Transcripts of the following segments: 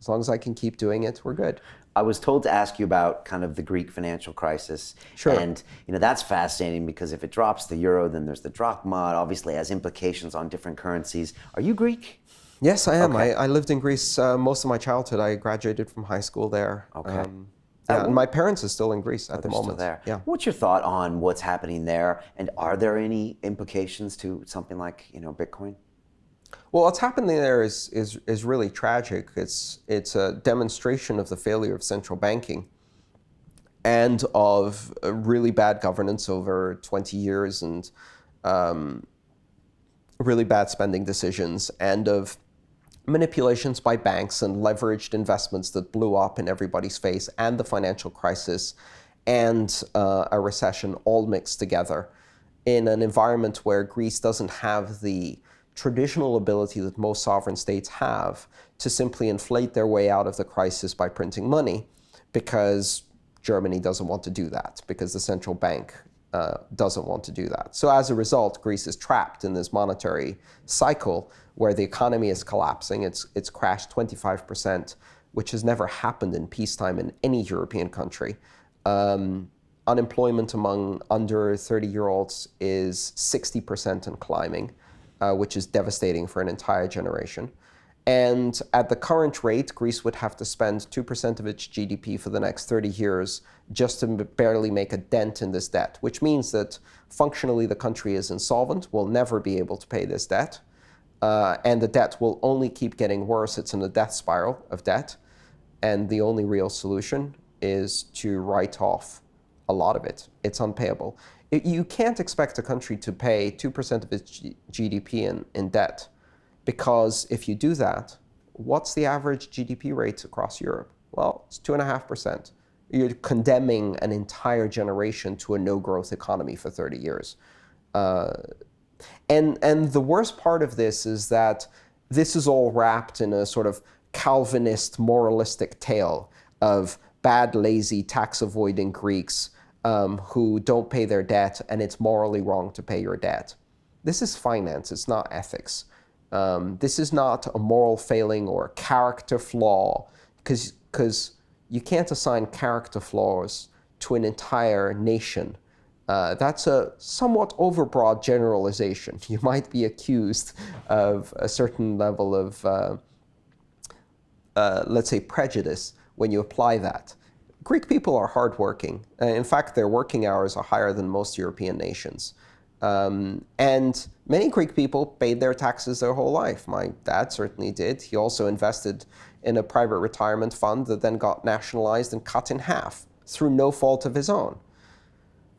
As long as I can keep doing it, we're good. I was told to ask you about kind of the Greek financial crisis. Sure. And, that's fascinating because if it drops the euro, then there's the drachma. It obviously has implications on different currencies. Are you Greek? Yes, I am. Okay. I lived in Greece most of my childhood. I graduated from high school there. Okay. Yeah, and What, my parents are still in Greece oh, at the they're still moment. there. Yeah. What's your thought on what's happening there? And are there any implications to something like, Bitcoin? Well, what's happening there is really tragic. It's a demonstration of the failure of central banking and of really bad governance over 20 years and really bad spending decisions and of manipulations by banks and leveraged investments that blew up in everybody's face and the financial crisis and a recession all mixed together in an environment where Greece doesn't have the traditional ability that most sovereign states have to simply inflate their way out of the crisis by printing money because Germany doesn't want to do that, because the central bank doesn't want to do that. So as a result, Greece is trapped in this monetary cycle where the economy is collapsing. It's crashed 25%, which has never happened in peacetime in any European country. Unemployment among under 30-year-olds is 60% and climbing, which is devastating for an entire generation. And at the current rate, Greece would have to spend 2% of its GDP for the next 30 years just to barely make a dent in this debt, which means that functionally the country is insolvent, will never be able to pay this debt, and the debt will only keep getting worse. It's in a death spiral of debt, and the only real solution is to write off a lot of it. It's unpayable. You can't expect a country to pay 2% of its GDP in debt, because if you do that, what's the average GDP rate across Europe? Well, it's 2.5%. You're condemning an entire generation to a no-growth economy for 30 years. And the worst part of this is that this is all wrapped in a sort of Calvinist moralistic tale of bad, lazy, tax-avoiding Greeks who don't pay their debt, and it's morally wrong to pay your debt. This is finance, it's not ethics. This is not a moral failing or a character flaw, because you can't assign character flaws to an entire nation. That's a somewhat overbroad generalization. You might be accused of a certain level of, let's say, prejudice when you apply that. Greek people are hardworking. In fact, their working hours are higher than most European nations. And many Greek people paid their taxes their whole life. My dad certainly did. He also invested in a private retirement fund that then got nationalized and cut in half through no fault of his own.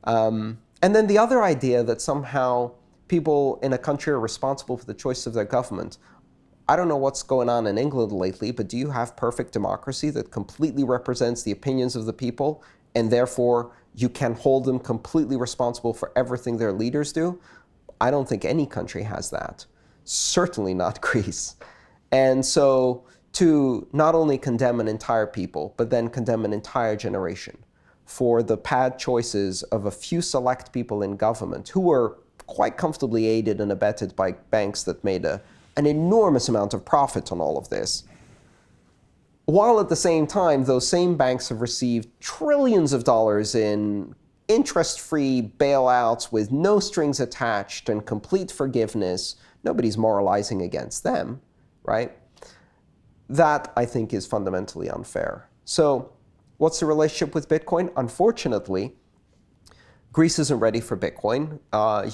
And then the other idea that somehow people in a country are responsible for the choice of their government. I don't know what's going on in England lately, but do you have perfect democracy that completely represents the opinions of the people, and therefore you can hold them completely responsible for everything their leaders do? I don't think any country has that. Certainly not Greece. And so to not only condemn an entire people, but then condemn an entire generation for the bad choices of a few select people in government who were quite comfortably aided and abetted by banks that made an enormous amount of profit on all of this, while at the same time, those same banks have received trillions of dollars in interest-free bailouts with no strings attached and complete forgiveness. Nobody's moralizing against them, right? That, I think, is fundamentally unfair. So what's the relationship with Bitcoin? Unfortunately, Greece isn't ready for Bitcoin.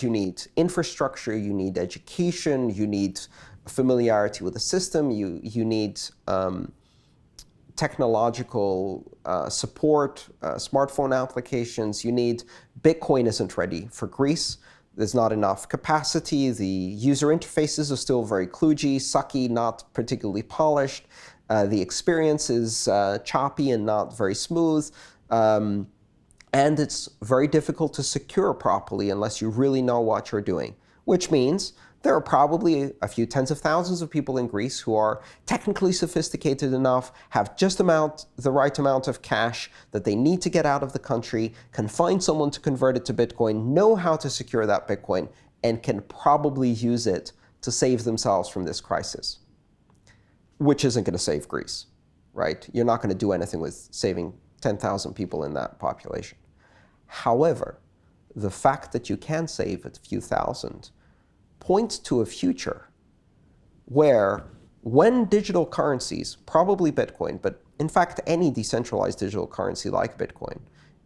You need infrastructure, you need education, you need familiarity with the system, you need technological support, smartphone applications. You need, Bitcoin isn't ready for Greece. There's not enough capacity. The user interfaces are still very kludgy, sucky, not particularly polished. The experience is choppy and not very smooth. And it's very difficult to secure properly unless you really know what you're doing, which means there are probably a few tens of thousands of people in Greece who are technically sophisticated enough, have just the right amount of cash that they need to get out of the country, can find someone to convert it to Bitcoin, know how to secure that Bitcoin, and can probably use it to save themselves from this crisis, which isn't going to save Greece. right? You're not going to do anything with saving 10,000 people in that population. However, the fact that you can save a few thousand points to a future where when digital currencies, probably Bitcoin, but in fact any decentralized digital currency like Bitcoin,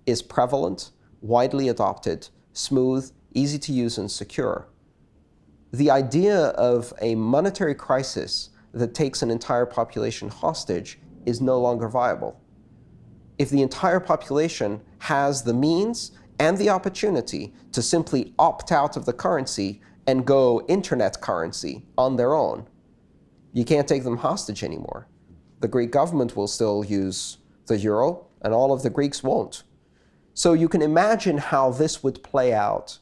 is prevalent, widely adopted, smooth, easy to use, and secure, the idea of a monetary crisis that takes an entire population hostage is no longer viable. If the entire population has the means and the opportunity to simply opt out of the currency and go internet currency on their own, you can't take them hostage anymore. The Greek government will still use the euro, and all of the Greeks won't. So you can imagine how this would play out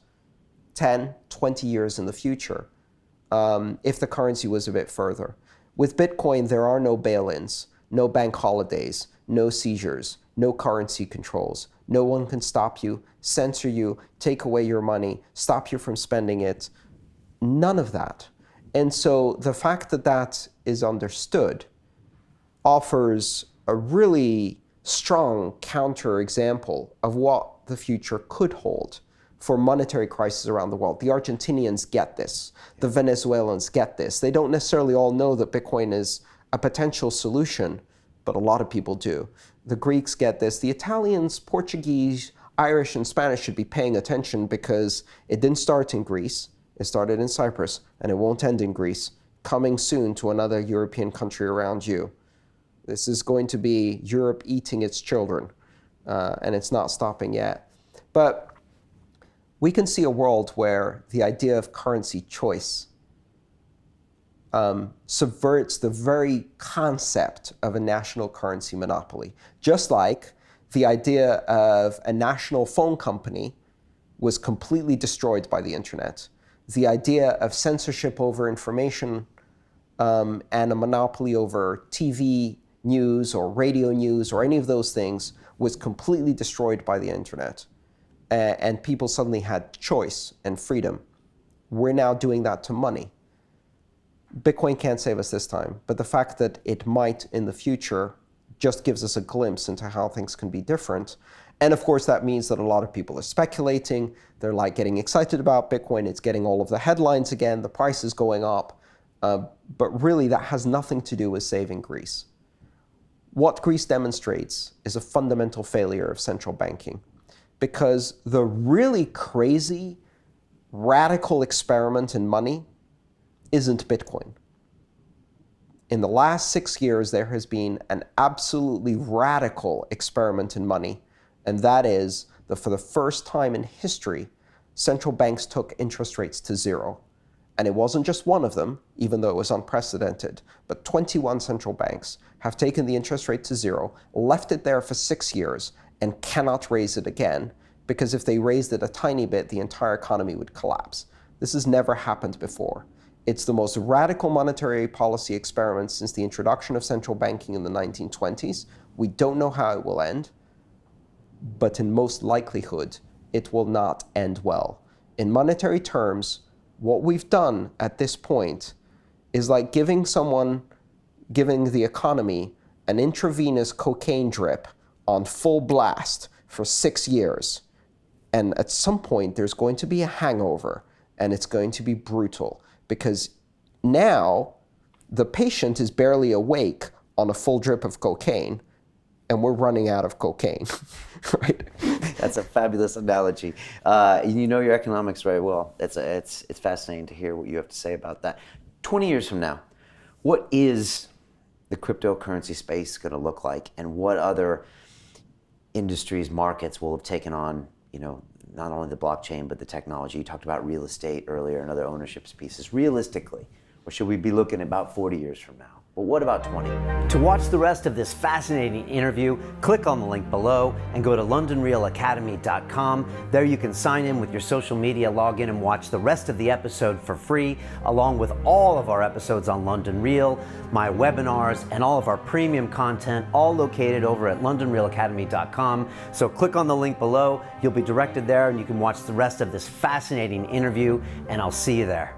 10, 20 years in the future if the currency was a bit further. With Bitcoin, there are no bail-ins, no bank holidays, no seizures, no currency controls. No one can stop you, censor you, take away your money, stop you from spending it. None of that. And so the fact that that is understood offers a really strong counterexample of what the future could hold for monetary crises around the world. The Argentinians get this. The Venezuelans get this. They don't necessarily all know that Bitcoin is a potential solution, but a lot of people do. The Greeks get this. The Italians, Portuguese, Irish, and Spanish should be paying attention because it didn't start in Greece. It started in Cyprus, and it won't end in Greece. Coming soon to another European country around you. This is going to be Europe eating its children, and it's not stopping yet. But we can see a world where the idea of currency choice subverts the very concept of a national currency monopoly. Just like the idea of a national phone company was completely destroyed by the internet. The idea of censorship over information and a monopoly over TV news or radio news or any of those things was completely destroyed by the internet. And people suddenly had choice and freedom. We're now doing that to money. Bitcoin can't save us this time, but the fact that it might in the future just gives us a glimpse into how things can be different. And of course, that means that a lot of people are speculating. They're like getting excited about Bitcoin. It's getting all of the headlines again. The price is going up. But really, that has nothing to do with saving Greece. What Greece demonstrates is a fundamental failure of central banking, because the really crazy, radical experiment in money isn't Bitcoin. In the last 6 years, there has been an absolutely radical experiment in money, and that is that for the first time in history, central banks took interest rates to zero. And it wasn't just one of them, even though it was unprecedented, but 21 central banks have taken the interest rate to zero, left it there for 6 years, and cannot raise it again, because if they raised it a tiny bit, the entire economy would collapse. This has never happened before. It's the most radical monetary policy experiment since the introduction of central banking in the 1920s. We don't know how it will end, but in most likelihood, it will not end well. In monetary terms, what we've done at this point is like giving the economy an intravenous cocaine drip on full blast for 6 years. And at some point, there's going to be a hangover, and it's going to be brutal, because now the patient is barely awake on a full drip of cocaine, and we're running out of cocaine, right? That's a fabulous analogy. You know your economics very well. It's fascinating to hear what you have to say about that. 20 years from now, what is the cryptocurrency space going to look like, and what other industries, markets will have taken on, not only the blockchain, but the technology? You talked about real estate earlier and other ownership pieces. Realistically, or should we be looking about 40 years from now? But what about 20? To watch the rest of this fascinating interview, click on the link below and go to londonrealacademy.com. There you can sign in with your social media login and watch the rest of the episode for free, along with all of our episodes on London Real, my webinars, and all of our premium content, all located over at londonrealacademy.com. So click on the link below. You'll be directed there, and you can watch the rest of this fascinating interview, and I'll see you there.